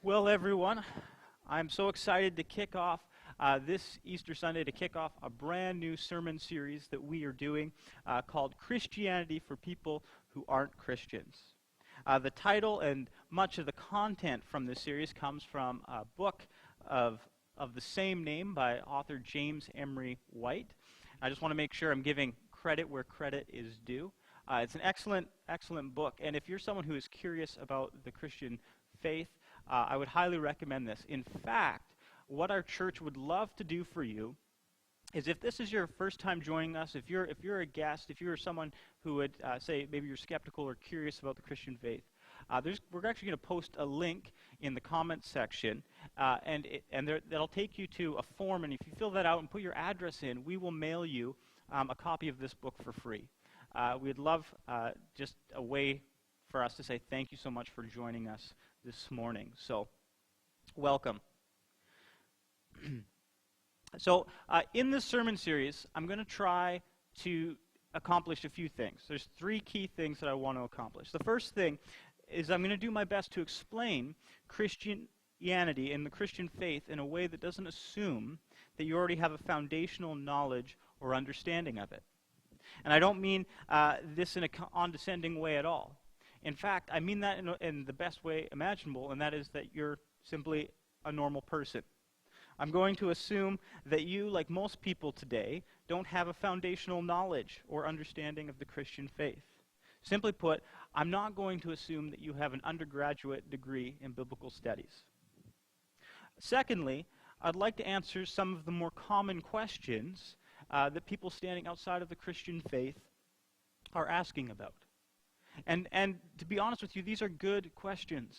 Well, everyone, I'm so excited to kick off this Easter Sunday, to kick off a brand new sermon series that we are doing called Christianity for People Who Aren't Christians. The title and much of the content from this series comes from a book of the same name by author James Emery White. I just want to make sure I'm giving credit where credit is due. It's an excellent book, and if you're someone who is curious about the Christian faith, I would highly recommend this. In fact, what our church would love to do for you is, if this is your first time joining us, if you're a guest, if you're someone who would say maybe you're skeptical or curious about the Christian faith, we're actually going to post a link in the comments section, and that'll take you to a form, and if you fill that out and put your address in, we will mail you a copy of this book for free. We'd love just a way for us to say thank you so much for joining us this morning. So, welcome. So, in this sermon series, I'm going to try to accomplish a few things. There's three key things that I want to accomplish. The first thing is I'm going to do my best to explain Christianity and the Christian faith in a way that doesn't assume that you already have a foundational knowledge or understanding of it. And I don't mean this in a condescending way at all. In fact, I mean that in the best way imaginable, and that is that you're simply a normal person. I'm going to assume that you, like most people today, don't have a foundational knowledge or understanding of the Christian faith. Simply put, I'm not going to assume that you have an undergraduate degree in biblical studies. Secondly, I'd like to answer some of the more common questions that people standing outside of the Christian faith are asking about. And to be honest with you, these are good questions.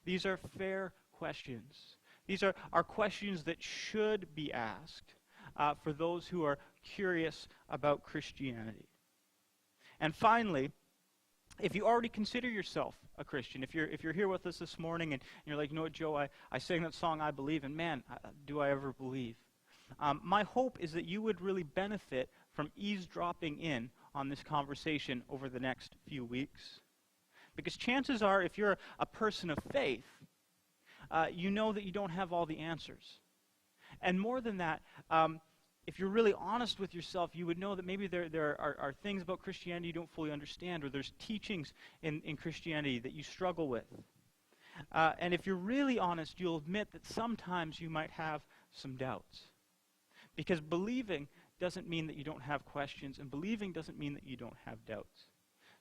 These are fair questions. These are questions that should be asked for those who are curious about Christianity. And finally, if you already consider yourself a Christian, if you're here with us this morning and you're like, you know what, Joe, I sang that song, I Believe, and man, do I ever believe. My hope is that you would really benefit from eavesdropping in on this conversation over the next few weeks. Because chances are, if you're a person of faith, you know that you don't have all the answers. And more than that, if you're really honest with yourself, you would know that maybe there are things about Christianity you don't fully understand, or there's teachings in Christianity that you struggle with. And if you're really honest, you'll admit that sometimes you might have some doubts. Because believing doesn't mean that you don't have questions, and believing doesn't mean that you don't have doubts.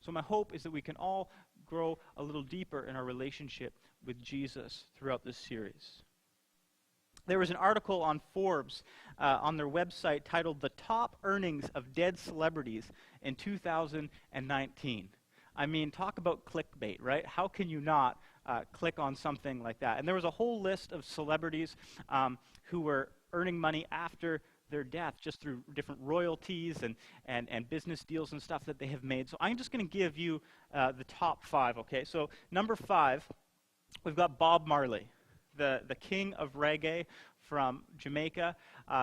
So my hope is that we can all grow a little deeper in our relationship with Jesus throughout this series. There was an article on Forbes on their website titled "The Top Earnings of Dead Celebrities in 2019. I mean, talk about clickbait, right? How can you not click on something like that? And there was a whole list of celebrities who were earning money after their death just through different royalties and business deals and stuff that they have made. So I'm just going to give you the top five, okay? So number 5, we've got Bob Marley, the king of reggae from Jamaica.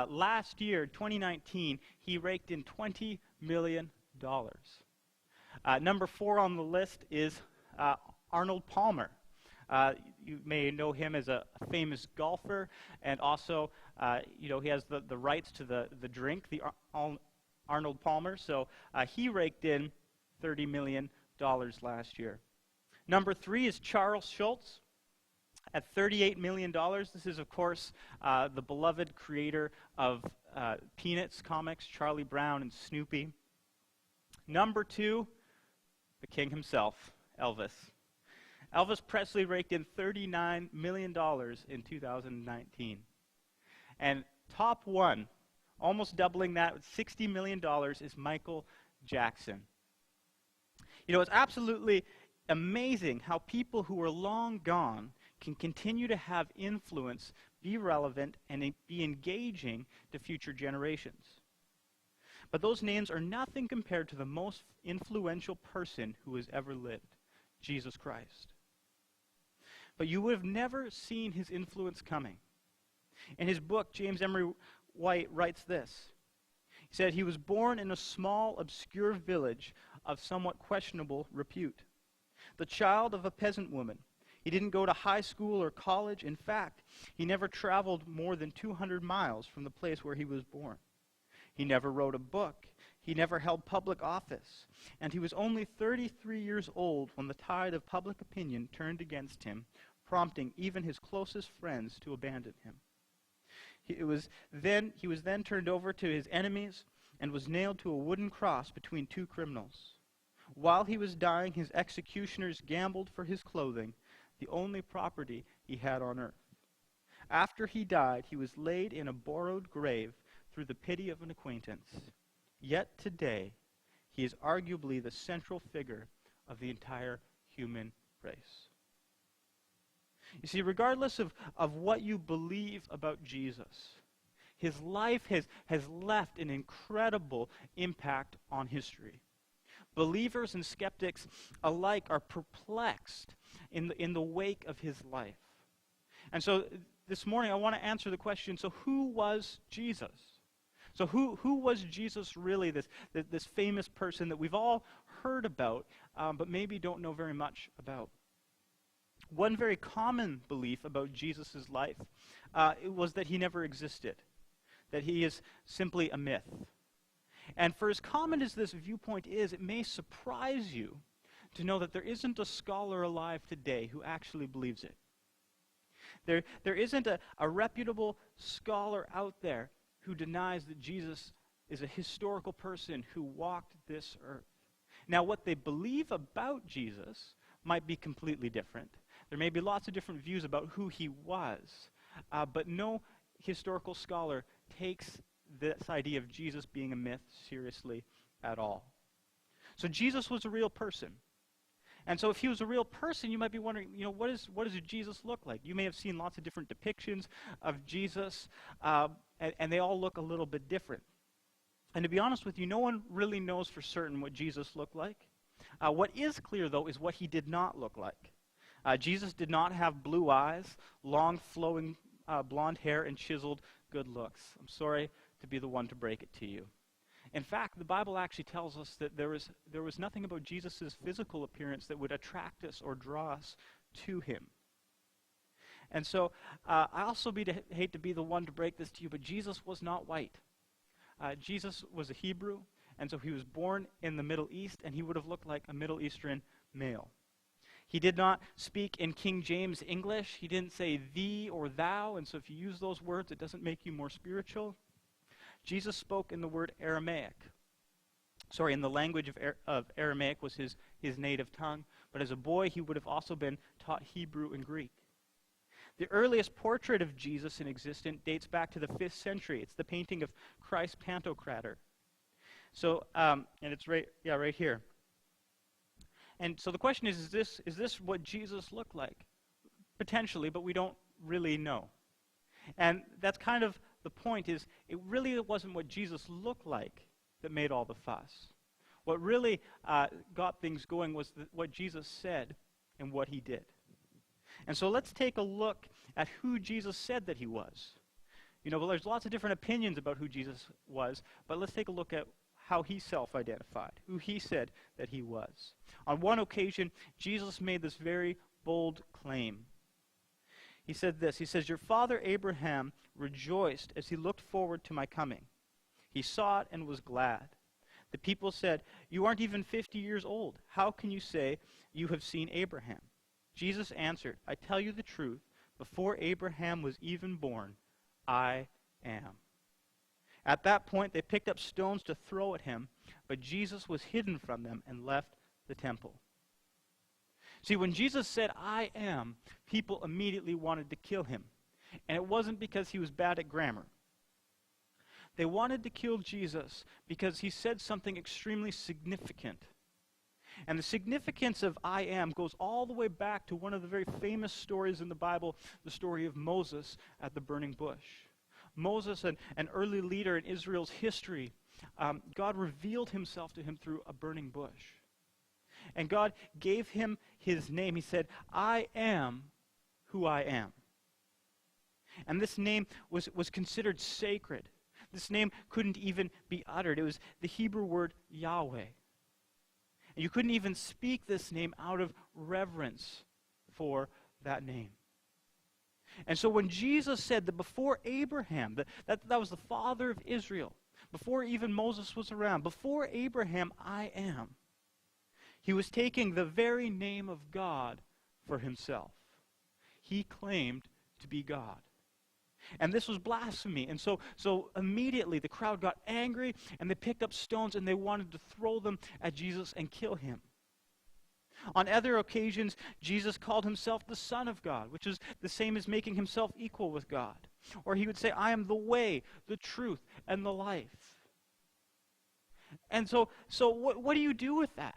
Last year, 2019, he raked in $20 million. Number 4 on the list is Arnold Palmer. You may know him as a famous golfer, and also, he has the rights to the drink, the Arnold Palmer. So he raked in $30 million last year. Number 3 is Charles Schulz at $38 million. This is, of course, the beloved creator of Peanuts comics, Charlie Brown and Snoopy. Number 2, the king himself, Elvis. Elvis Presley raked in $39 million in 2019. And top 1, almost doubling that with $60 million, is Michael Jackson. You know, it's absolutely amazing how people who are long gone can continue to have influence, be relevant, and be engaging to future generations. But those names are nothing compared to the most influential person who has ever lived, Jesus Christ. But you would have never seen his influence coming. In his book, James Emery White writes this. He said, "He was born in a small, obscure village of somewhat questionable repute. The child of a peasant woman, He didn't go to high school or college. In fact, he never traveled more than 200 miles from the place where he was born. He never wrote a book. He never held public office. And he was only 33 years old when the tide of public opinion turned against him, prompting even his closest friends to abandon him. He was then turned over to his enemies and was nailed to a wooden cross between two criminals. While he was dying, his executioners gambled for his clothing, the only property he had on earth. After he died, he was laid in a borrowed grave through the pity of an acquaintance. Yet today, he is arguably the central figure of the entire human race. You see, regardless of what you believe about Jesus, his life has left an incredible impact on history. Believers and skeptics alike are perplexed in the wake of his life. And so this morning I want to answer the question, so who was Jesus? So who was Jesus really, this famous person that we've all heard about, but maybe don't know very much about? One very common belief about Jesus' life was that he never existed, that he is simply a myth. And for as common as this viewpoint is, it may surprise you to know that there isn't a scholar alive today who actually believes it. There isn't a reputable scholar out there who denies that Jesus is a historical person who walked this earth. Now, what they believe about Jesus might be completely different. There may be lots of different views about who he was, but no historical scholar takes this idea of Jesus being a myth seriously at all. So Jesus was a real person. And so if he was a real person, you might be wondering, what does Jesus look like? You may have seen lots of different depictions of Jesus, and they all look a little bit different. And to be honest with you, no one really knows for certain what Jesus looked like. What is clear, though, is what he did not look like. Jesus did not have blue eyes, long flowing blonde hair, and chiseled good looks. I'm sorry to be the one to break it to you. In fact, the Bible actually tells us that there was nothing about Jesus' physical appearance that would attract us or draw us to him. And so I also hate to be the one to break this to you, but Jesus was not white. Jesus was a Hebrew, and so he was born in the Middle East, and he would have looked like a Middle Eastern male. He did not speak in King James English. He didn't say thee or thou, and so if you use those words, it doesn't make you more spiritual. Jesus spoke in the word Aramaic. In the language of Aramaic was his native tongue, but as a boy he would have also been taught Hebrew and Greek. The earliest portrait of Jesus in existence dates back to the 5th century. It's the painting of Christ Pantocrator. And it's right here. And so the question is this what Jesus looked like? Potentially, but we don't really know. And that's kind of the point, is it really wasn't what Jesus looked like that made all the fuss. What really got things going was what Jesus said and what he did. And so let's take a look at who Jesus said that he was. Well, there's lots of different opinions about who Jesus was, but let's take a look at how he self-identified, who he said that he was. On one occasion, Jesus made this very bold claim. He said this, he says, "Your father Abraham rejoiced as he looked forward to my coming. He saw it and was glad. The people said, 'You aren't even 50 years old. How can you say you have seen Abraham?' Jesus answered, 'I tell you the truth, before Abraham was even born, I am.' At that point, they picked up stones to throw at him, but Jesus was hidden from them and left the temple." See, when Jesus said, "I am," people immediately wanted to kill him. And it wasn't because he was bad at grammar. They wanted to kill Jesus because he said something extremely significant. And the significance of "I am" goes all the way back to one of the very famous stories in the Bible, the story of Moses at the burning bush. Moses, an early leader in Israel's history, God revealed himself to him through a burning bush. And God gave him his name. He said, "I am who I am." And this name was considered sacred. This name couldn't even be uttered. It was the Hebrew word Yahweh. And you couldn't even speak this name out of reverence for that name. And so when Jesus said that before Abraham, that was the father of Israel, before even Moses was around, before Abraham, I am, he was taking the very name of God for himself. He claimed to be God. And this was blasphemy. And so immediately the crowd got angry, and they picked up stones, and they wanted to throw them at Jesus and kill him. On other occasions, Jesus called himself the Son of God, which is the same as making himself equal with God. Or he would say, I am the way, the truth, and the life. And so what do you do with that?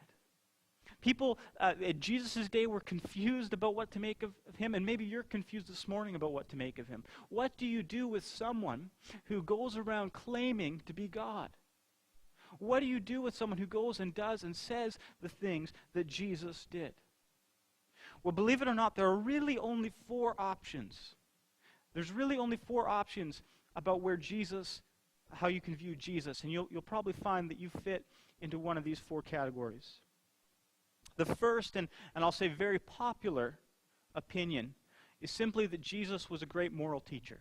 People at Jesus' day were confused about what to make of him, and maybe you're confused this morning about what to make of him. What do you do with someone who goes around claiming to be God? What do you do with someone who goes and does and says the things that Jesus did? Well, believe it or not, there are really only 4 options. There's really only 4 options about how you can view Jesus, and you'll probably find that you fit into one of these 4 categories. The first, and I'll say very popular opinion, is simply that Jesus was a great moral teacher.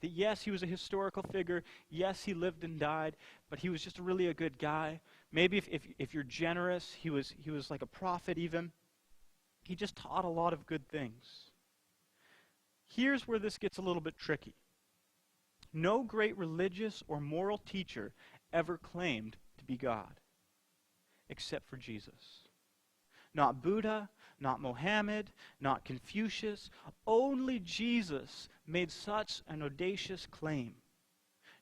That yes, he was a historical figure, yes, he lived and died, but he was just really a good guy. Maybe if you're generous, he was like a prophet even. He just taught a lot of good things. Here's where this gets a little bit tricky. No great religious or moral teacher ever claimed to be God, except for Jesus. Not Buddha, not Mohammed, not Confucius. Only Jesus made such an audacious claim.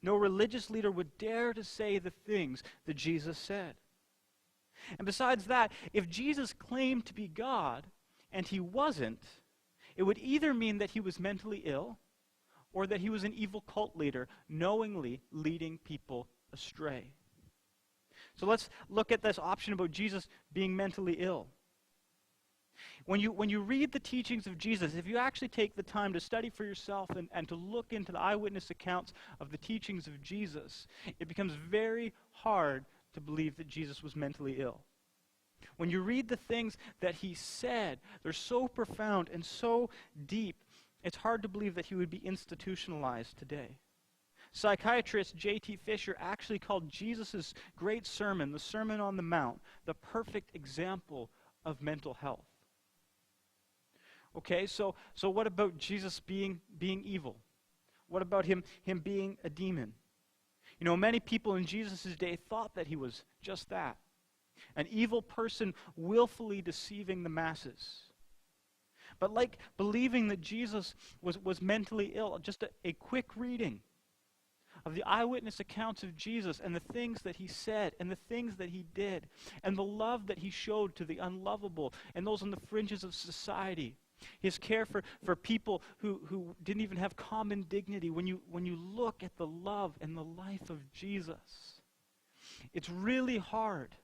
No religious leader would dare to say the things that Jesus said. And besides that, if Jesus claimed to be God and he wasn't, it would either mean that he was mentally ill or that he was an evil cult leader knowingly leading people astray. So let's look at this option about Jesus being mentally ill. When you read the teachings of Jesus, if you actually take the time to study for yourself and to look into the eyewitness accounts of the teachings of Jesus, it becomes very hard to believe that Jesus was mentally ill. When you read the things that he said, they're so profound and so deep, it's hard to believe that he would be institutionalized today. Psychiatrist J.T. Fisher actually called Jesus' great sermon, the Sermon on the Mount, the perfect example of mental health. Okay, so what about Jesus being evil? What about him being a demon? You know, many people in Jesus' day thought that he was just that. An evil person willfully deceiving the masses. But like believing that Jesus was mentally ill, just a quick reading of the eyewitness accounts of Jesus and the things that he said and the things that he did and the love that he showed to the unlovable and those on the fringes of society. His care for people who didn't even have common dignity. When you look at the love and the life of Jesus, it's really hard.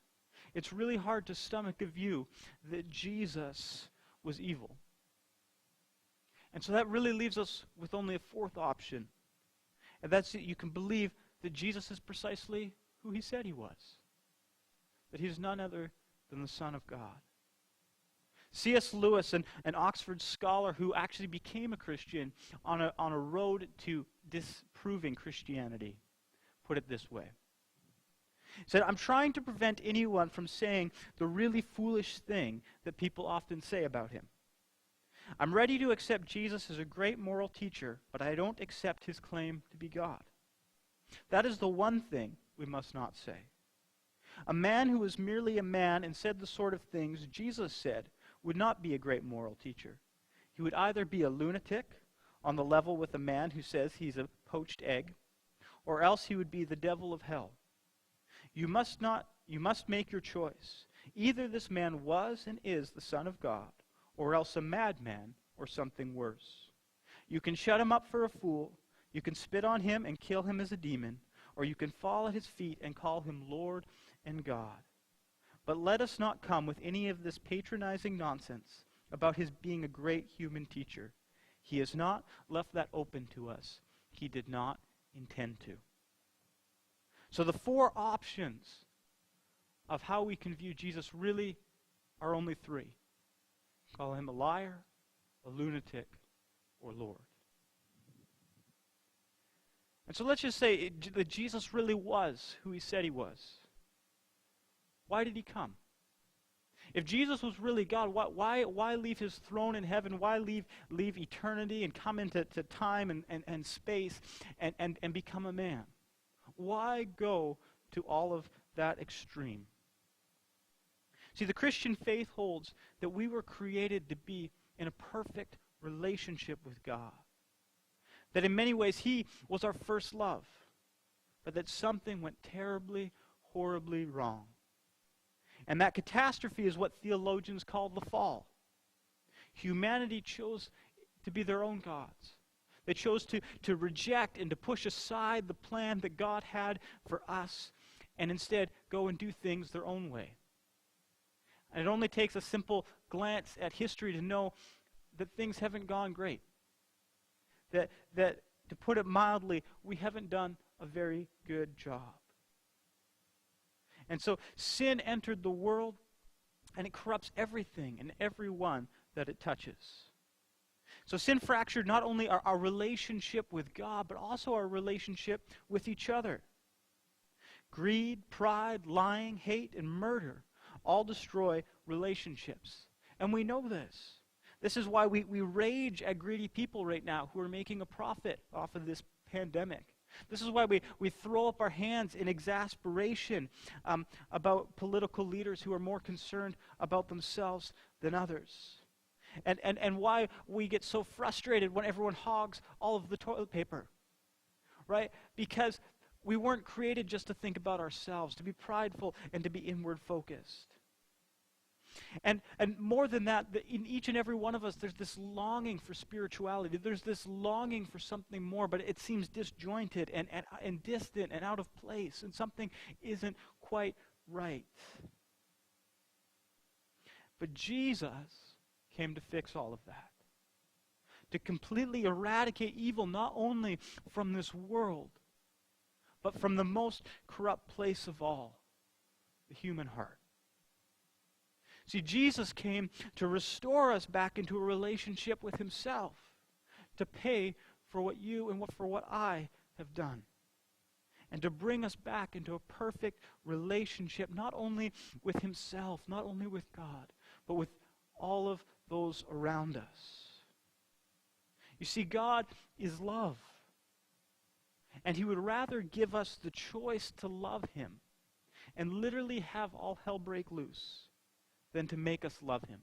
It's really hard to stomach a view that Jesus was evil. And so that really leaves us with only a 4th option. And that's that you can believe that Jesus is precisely who he said he was. That he is none other than the Son of God. C.S. Lewis, an Oxford scholar who actually became a Christian on a road to disproving Christianity, put it this way. He said, I'm trying to prevent anyone from saying the really foolish thing that people often say about him. I'm ready to accept Jesus as a great moral teacher, but I don't accept his claim to be God. That is the one thing we must not say. A man who was merely a man and said the sort of things Jesus said would not be a great moral teacher. He would either be a lunatic on the level with a man who says he's a poached egg, or else he would be the devil of hell. You must make your choice. Either this man was and is the Son of God, or else a madman or something worse. You can shut him up for a fool, you can spit on him and kill him as a demon, or you can fall at his feet and call him Lord and God. But let us not come with any of this patronizing nonsense about his being a great human teacher. He has not left that open to us. He did not intend to. So the 4 options of how we can view Jesus really are only 3. Call him a liar, a lunatic, or Lord. And so let's just say that Jesus really was who he said he was. Why did he come? If Jesus was really God, why leave his throne in heaven? Why leave eternity and come into time and space and become a man? Why go to all of that extreme? See, the Christian faith holds that we were created to be in a perfect relationship with God. That in many ways he was our first love, but that something went terribly, horribly wrong. And that catastrophe is what theologians call the fall. Humanity chose to be their own gods. They chose to reject and to push aside the plan that God had for us and instead go and do things their own way. And it only takes a simple glance at history to know that things haven't gone great. That to put it mildly, we haven't done a very good job. And so sin entered the world, and it corrupts everything and everyone that it touches. So sin fractured not only our relationship with God, but also our relationship with each other. Greed, pride, lying, hate, and murder all destroy relationships. And we know this. This is why we rage at greedy people right now who are making a profit off of this pandemic. This is why we throw up our hands in exasperation about political leaders who are more concerned about themselves than others. And why we get so frustrated when everyone hogs all of the toilet paper. Right? Because we weren't created just to think about ourselves, to be prideful and to be inward focused. And more than that, in each and every one of us, there's this longing for spirituality. There's this longing for something more, but it seems disjointed and distant and out of place, and something isn't quite right. But Jesus came to fix all of that, to completely eradicate evil not only from this world, but from the most corrupt place of all, the human heart. See, Jesus came to restore us back into a relationship with himself, to pay for what you and for what I have done, and to bring us back into a perfect relationship, not only with himself, not only with God, but with all of those around us. You see, God is love, and he would rather give us the choice to love him and literally have all hell break loose than to make us love him.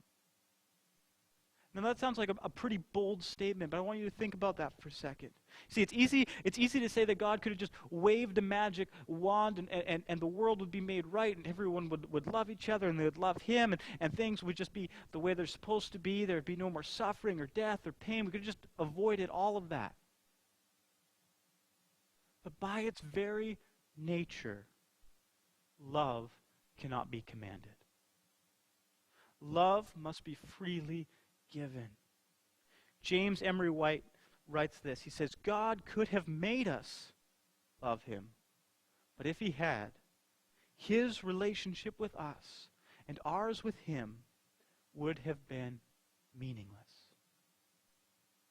Now that sounds like a pretty bold statement, but I want you to think about that for a second. See, it's easy to say that God could have just waved a magic wand and the world would be made right and everyone would love each other and they would love him and things would just be the way they're supposed to be. There would be no more suffering or death or pain. We could have just avoided all of that. But by its very nature, love cannot be commanded. Love must be freely given. James Emery White writes this. He says, God could have made us love him, but if he had, his relationship with us and ours with him would have been meaningless.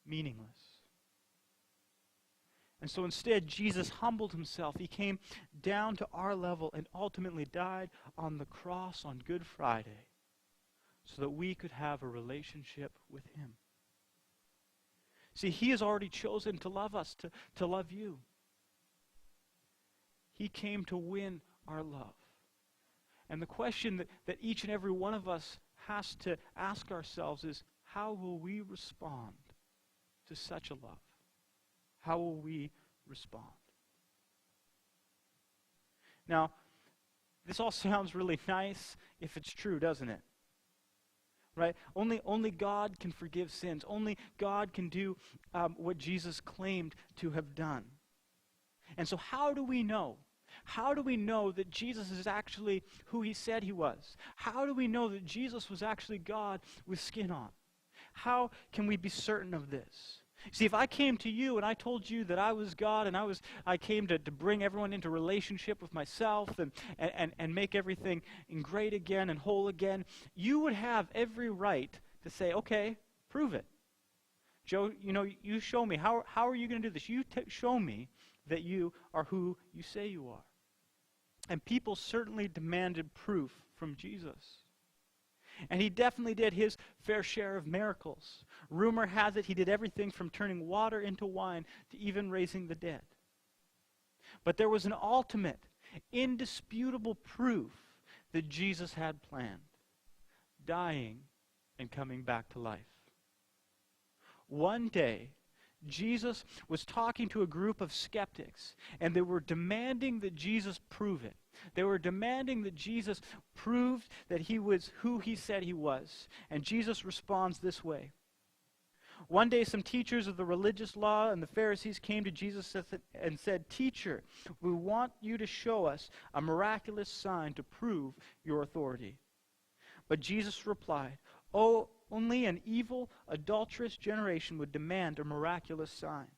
Meaningless. And so instead, Jesus humbled himself. He came down to our level and ultimately died on the cross on Good Friday, so that we could have a relationship with him. See, he has already chosen to love us, to love you. He came to win our love. And the question that each and every one of us has to ask ourselves is, how will we respond to such a love? How will we respond? Now, this all sounds really nice if it's true, doesn't it? Right? Only God can forgive sins. Only God can do what Jesus claimed to have done. And so how do we know? How do we know that Jesus is actually who he said he was? How do we know that Jesus was actually God with skin on? How can we be certain of this? See, if I came to you and I told you that I was God and I came to bring everyone into relationship with myself and make everything great again and whole again, you would have every right to say, okay, prove it. Joe, you show me. How are you going to do this? You show me that you are who you say you are. And people certainly demanded proof from Jesus. And he definitely did his fair share of miracles. Rumor has it he did everything from turning water into wine to even raising the dead. But there was an ultimate, indisputable proof that Jesus had planned: dying and coming back to life. One day, Jesus was talking to a group of skeptics, and they were demanding that Jesus prove it. They were demanding that Jesus proved that he was who he said he was. And Jesus responds this way. One day, some teachers of the religious law and the Pharisees came to Jesus and said, "Teacher, we want you to show us a miraculous sign to prove your authority." But Jesus replied, "Oh, only an evil, adulterous generation would demand a miraculous sign.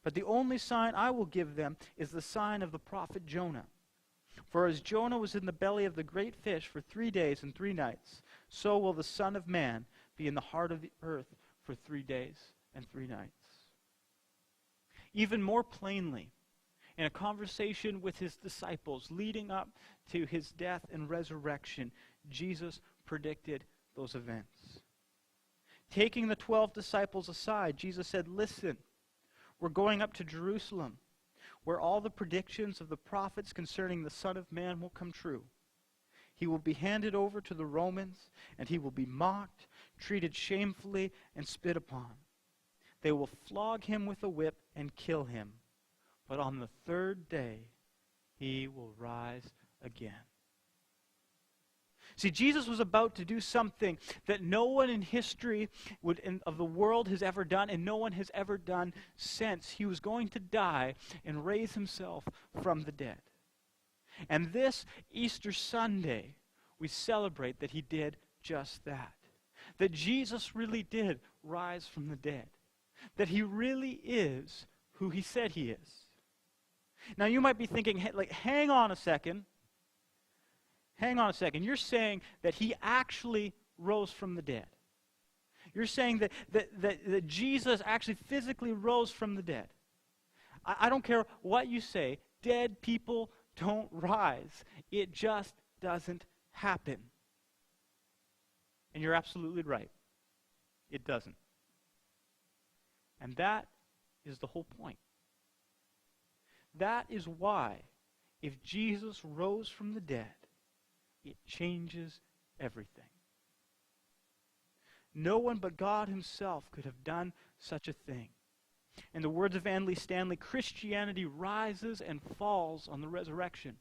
But the only sign I will give them is the sign of the prophet Jonah. For as Jonah was in the belly of the great fish for 3 days and 3 nights, so will the Son of Man be in the heart of the earth for 3 days and 3 nights." Even more plainly, in a conversation with his disciples leading up to his death and resurrection, Jesus predicted those events. Taking the 12 disciples aside, Jesus said, "Listen, we're going up to Jerusalem, where all the predictions of the prophets concerning the Son of Man will come true. He will be handed over to the Romans, and he will be mocked, treated shamefully, and spit upon. They will flog him with a whip and kill him. But on the 3rd day, he will rise again." See, Jesus was about to do something that no one in history of the world has ever done, and no one has ever done since. He was going to die and raise himself from the dead. And this Easter Sunday, we celebrate that he did just that. That Jesus really did rise from the dead. That he really is who he said he is. Now you might be thinking, hang on a second. Hang on a second. You're saying that he actually rose from the dead. You're saying that Jesus actually physically rose from the dead. I don't care what you say. Dead people don't rise. It just doesn't happen. And you're absolutely right. It doesn't. And that is the whole point. That is why, if Jesus rose from the dead, it changes everything. No one but God himself could have done such a thing. In the words of Andy Stanley, Christianity rises and falls on the resurrection.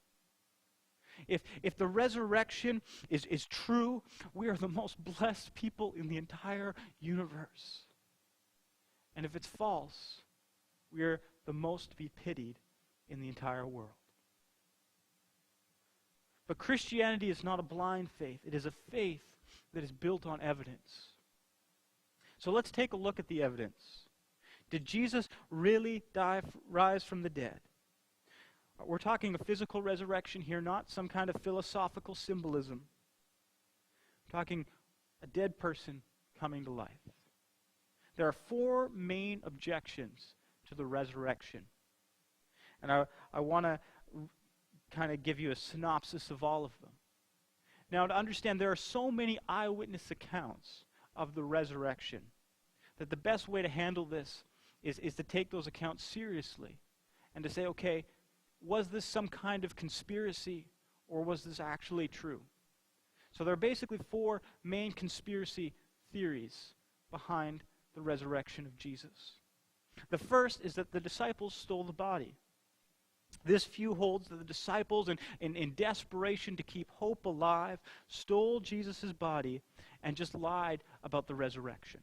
If the resurrection is true, we are the most blessed people in the entire universe. And if it's false, we are the most to be pitied in the entire world. But Christianity is not a blind faith. It is a faith that is built on evidence. So let's take a look at the evidence. Did Jesus really rise from the dead? We're talking a physical resurrection here, not some kind of philosophical symbolism. We're talking a dead person coming to life. There are 4 main objections to the resurrection. And I want to kind of give you a synopsis of all of them. Now, to understand, there are so many eyewitness accounts of the resurrection that the best way to handle this is to take those accounts seriously and to say, okay, was this some kind of conspiracy or was this actually true? So there are basically 4 main conspiracy theories behind the resurrection of Jesus. The first is that the disciples stole the body. This view holds that the disciples, in desperation to keep hope alive, stole Jesus' body and just lied about the resurrection.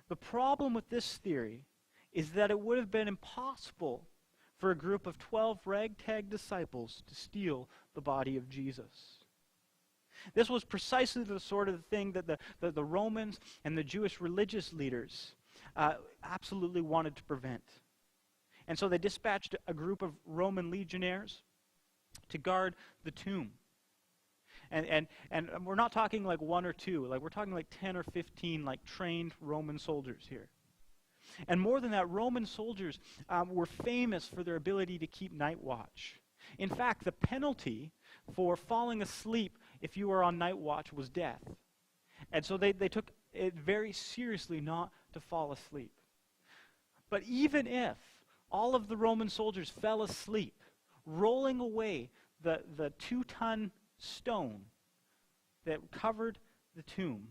The problem with this theory is that it would have been impossible for a group of 12 ragtag disciples to steal the body of Jesus. This was precisely the sort of thing that the Romans and the Jewish religious leaders absolutely wanted to prevent. And so they dispatched a group of Roman legionnaires to guard the tomb. And we're not talking like one or two, like we're talking like 10 or 15 like trained Roman soldiers here. And more than that, Roman soldiers were famous for their ability to keep night watch. In fact, the penalty for falling asleep if you were on night watch was death. And so they took it very seriously not to fall asleep. But even if all of the Roman soldiers fell asleep, rolling away the 2-ton stone that covered the tomb,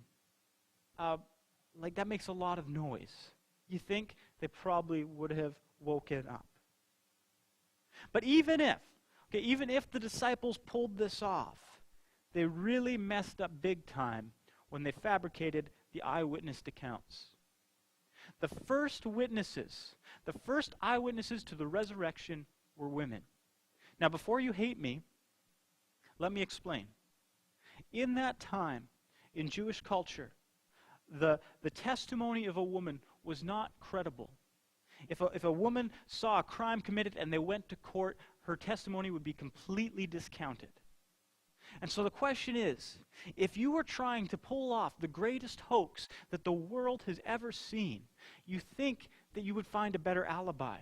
like that makes a lot of noise. You think they probably would have woken up. But even if the disciples pulled this off, they really messed up big time when they fabricated the eyewitness accounts. The first eyewitnesses to the resurrection were women. Now, before you hate me, let me explain. In that time, in Jewish culture, the testimony of a woman was not credible. If a woman saw a crime committed and they went to court, her testimony would be completely discounted. And so the question is, if you were trying to pull off the greatest hoax that the world has ever seen, you think that you would find a better alibi.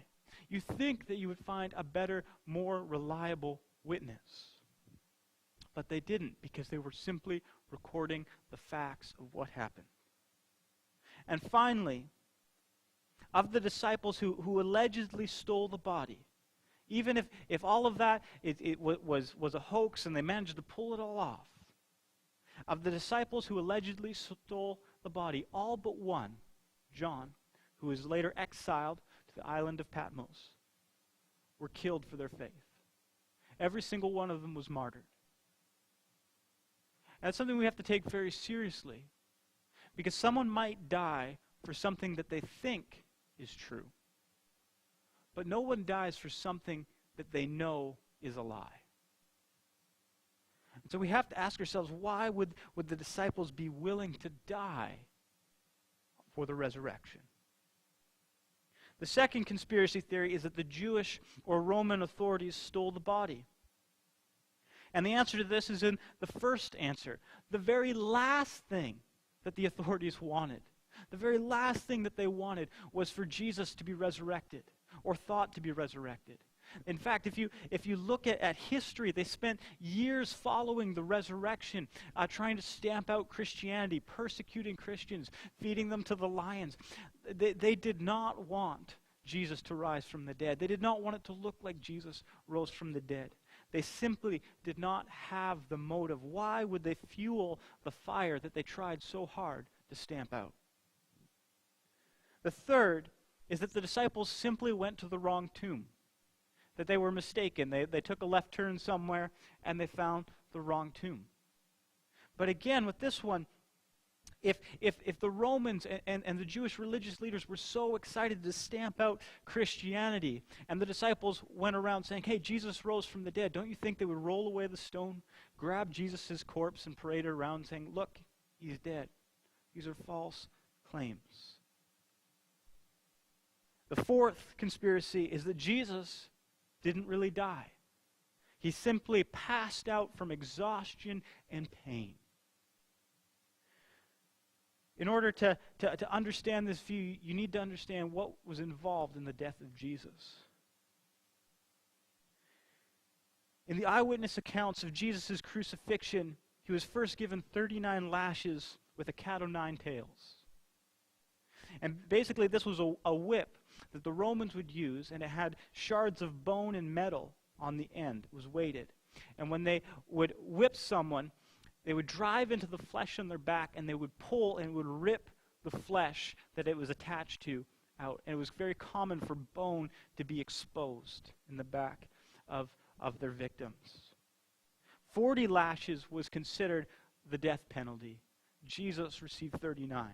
You think that you would find a better, more reliable witness. But they didn't, because they were simply recording the facts of what happened. And finally, of the disciples who allegedly stole the body, even if all of that was a hoax and they managed to pull it all off, of the disciples who allegedly stole the body, all but one, John, who was later exiled to the island of Patmos, were killed for their faith. Every single one of them was martyred. And that's something we have to take very seriously, because someone might die for something that they think is true, but no one dies for something that they know is a lie. And so we have to ask ourselves, why would the disciples be willing to die for the resurrection? The second conspiracy theory is that the Jewish or Roman authorities stole the body. And the answer to this is in the first answer. The very last thing that the authorities wanted, the very last thing that they wanted, was for Jesus to be resurrected, or thought to be resurrected. In fact, if you look at history, they spent years following the resurrection, trying to stamp out Christianity, persecuting Christians, feeding them to the lions. They did not want Jesus to rise from the dead. They did not want it to look like Jesus rose from the dead. They simply did not have the motive. Why would they fuel the fire that they tried so hard to stamp out? The third is that the disciples simply went to the wrong tomb, that they were mistaken. They took a left turn somewhere and they found the wrong tomb. But again, with this one, if the Romans and the Jewish religious leaders were so excited to stamp out Christianity, and the disciples went around saying, hey, Jesus rose from the dead, don't you think they would roll away the stone, grab Jesus' corpse and parade it around saying, look, he's dead. These are false claims. The fourth conspiracy is that Jesus didn't really die. He simply passed out from exhaustion and pain. In order to understand this view, you need to understand what was involved in the death of Jesus. In the eyewitness accounts of Jesus' crucifixion, he was first given 39 lashes with a cat o' nine tails. And basically this was a whip that the Romans would use, and it had shards of bone and metal on the end. It was weighted. And when they would whip someone, they would drive into the flesh on their back, and they would pull and would rip the flesh that it was attached to out. And it was very common for bone to be exposed in the back of their victims. 40 lashes was considered the death penalty. Jesus received 39.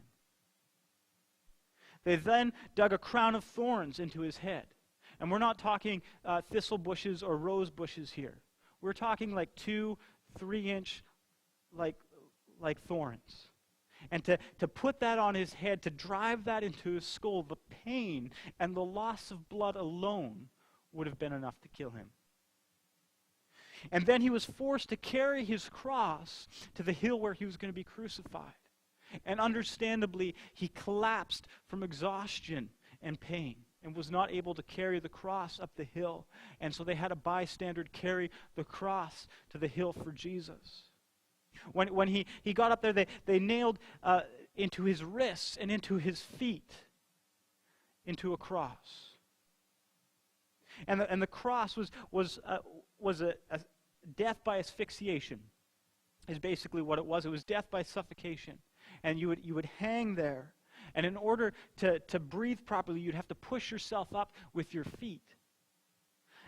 They then dug a crown of thorns into his head. And we're not talking thistle bushes or rose bushes here. We're talking like 2-3-inch like thorns. And to put that on his head, to drive that into his skull, the pain and the loss of blood alone would have been enough to kill him. And then he was forced to carry his cross to the hill where he was going to be crucified. And understandably, he collapsed from exhaustion and pain and was not able to carry the cross up the hill. And so they had a bystander carry the cross to the hill for Jesus. When he got up there, they nailed into his wrists and into his feet into a cross. And the cross was a death by asphyxiation, is basically what it was. It was death by suffocation. And you would hang there. And in order to breathe properly, you'd have to push yourself up with your feet.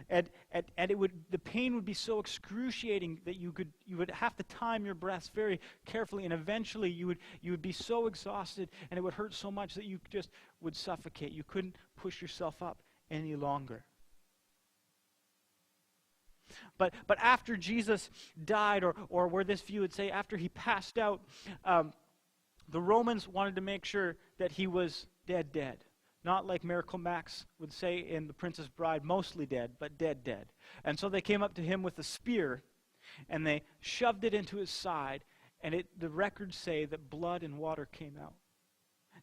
And the pain would be so excruciating that you would have to time your breaths very carefully, and eventually you would be so exhausted and it would hurt so much that you just would suffocate. You couldn't push yourself up any longer. But after Jesus died, or where this view would say after he passed out, the Romans wanted to make sure that he was dead. Not like Miracle Max would say in The Princess Bride, mostly dead, but dead. And so they came up to him with a spear, and they shoved it into his side, and the records say that blood and water came out.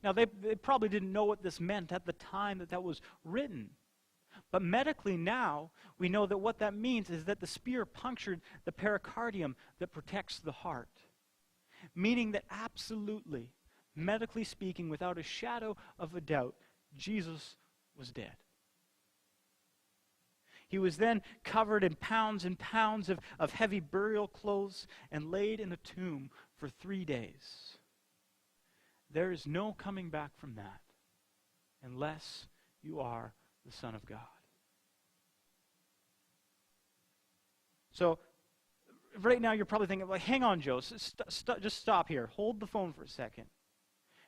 Now, they probably didn't know what this meant at the time that was written. But medically now, we know that what that means is that the spear punctured the pericardium that protects the heart. Meaning that absolutely, medically speaking, without a shadow of a doubt, Jesus was dead. He was then covered in pounds and pounds of heavy burial clothes and laid in a tomb for 3 days. There is no coming back from that unless you are the Son of God. So, right now you're probably thinking, like, hang on, Joe, just stop here. Hold the phone for a second.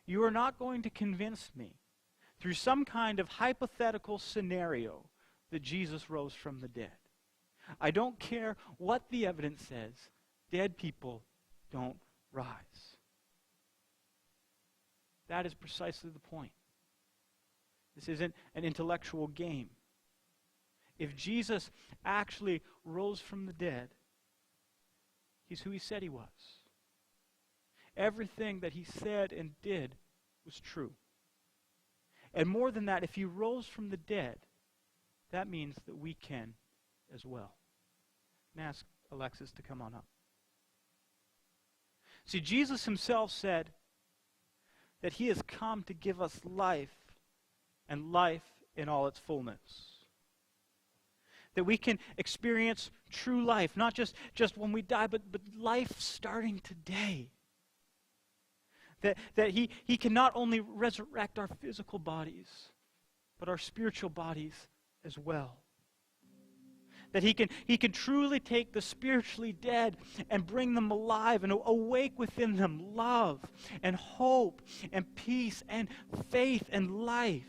You are not going to convince me through some kind of hypothetical scenario that Jesus rose from the dead. I don't care what the evidence says. Dead people don't rise. That is precisely the point. This isn't an intellectual game. If Jesus actually rose from the dead, he's who he said he was. Everything that he said and did was true. And more than that, if he rose from the dead, that means that we can as well. And ask Alexis to come on up. See, Jesus himself said that he has come to give us life, and life in all its fullness. That we can experience true life, not just when we die, but life starting today. That he can not only resurrect our physical bodies, but our spiritual bodies as well. That he can truly take the spiritually dead and bring them alive and awake within them love and hope and peace and faith and life.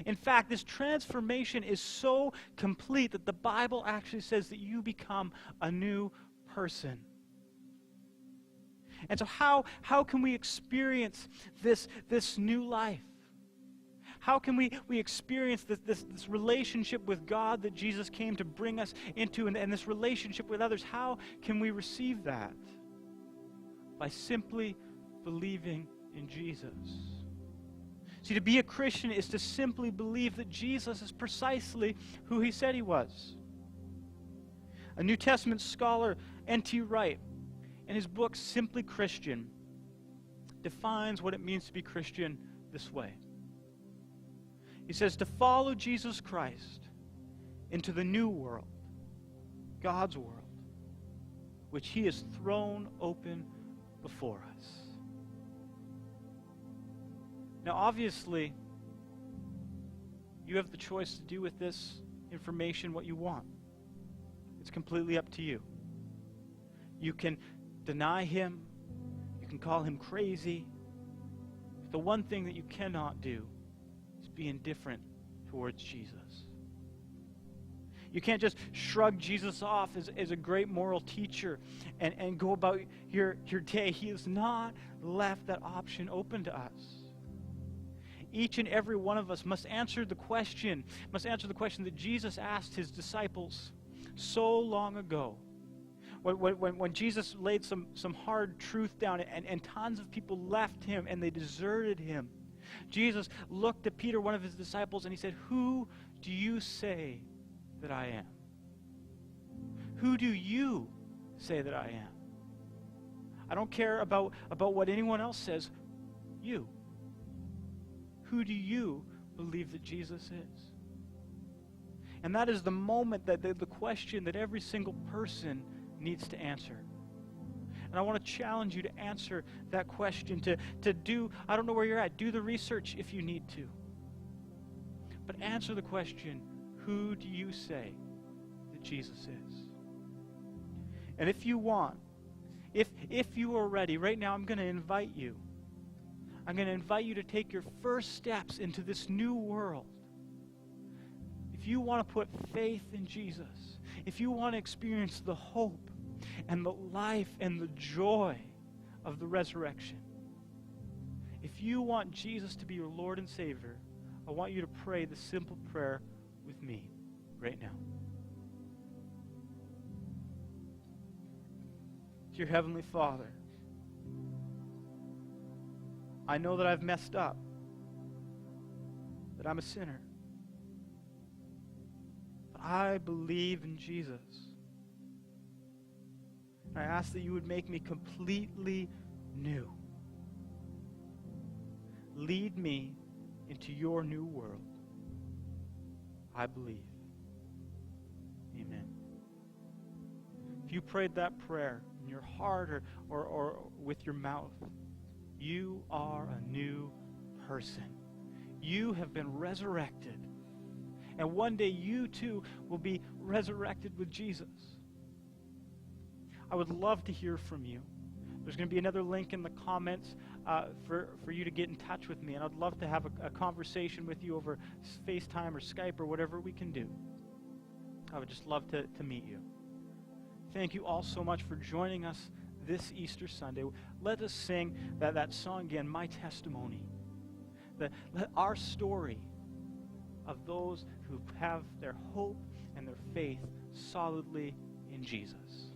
In fact, this transformation is so complete that the Bible actually says that you become a new person. And so how can we experience this new life? How can we experience this relationship with God that Jesus came to bring us into, and this relationship with others? How can we receive that? By simply believing in Jesus. See, to be a Christian is to simply believe that Jesus is precisely who he said he was. A New Testament scholar, N.T. Wright, in his book, Simply Christian, defines what it means to be Christian this way. He says, to follow Jesus Christ into the new world, God's world, which he has thrown open before us. Now, obviously, you have the choice to do with this information what you want. It's completely up to you. You can deny him. You can call him crazy. But the one thing that you cannot do is be indifferent towards Jesus. You can't just shrug Jesus off as a great moral teacher and go about your day. He has not left that option open to us. Each and every one of us must answer the question that Jesus asked his disciples so long ago, when Jesus laid some hard truth down and tons of people left him and they deserted him, Jesus looked at Peter, one of his disciples, and he said, "Who do you say that I am? Who do you say that I am? I don't care about what anyone else says. You. Who do you believe that Jesus is?" And that is the moment, that the question that every single person needs to answer. And I want to challenge you to answer that question, to do, I don't know where you're at, do the research if you need to. But answer the question, who do you say that Jesus is? And if you want, if you are ready, right now I'm going to invite you. I'm going to invite you to take your first steps into this new world. If you want to put faith in Jesus, if you want to experience the hope and the life and the joy of the resurrection, if you want Jesus to be your Lord and Savior, I want you to pray the simple prayer with me right now. Dear Heavenly Father, I know that I've messed up, that I'm a sinner. But I believe in Jesus. I ask that you would make me completely new. Lead me into your new world. I believe. Amen. If you prayed that prayer in your heart or with your mouth, you are a new person. You have been resurrected. And one day you too will be resurrected with Jesus. I would love to hear from you. There's going to be another link in the comments for you to get in touch with me. And I'd love to have a conversation with you over FaceTime or Skype or whatever we can do. I would just love to meet you. Thank you all so much for joining us this Easter Sunday. Let us sing that song again, My Testimony. Let our story of those who have their hope and their faith solidly in Jesus.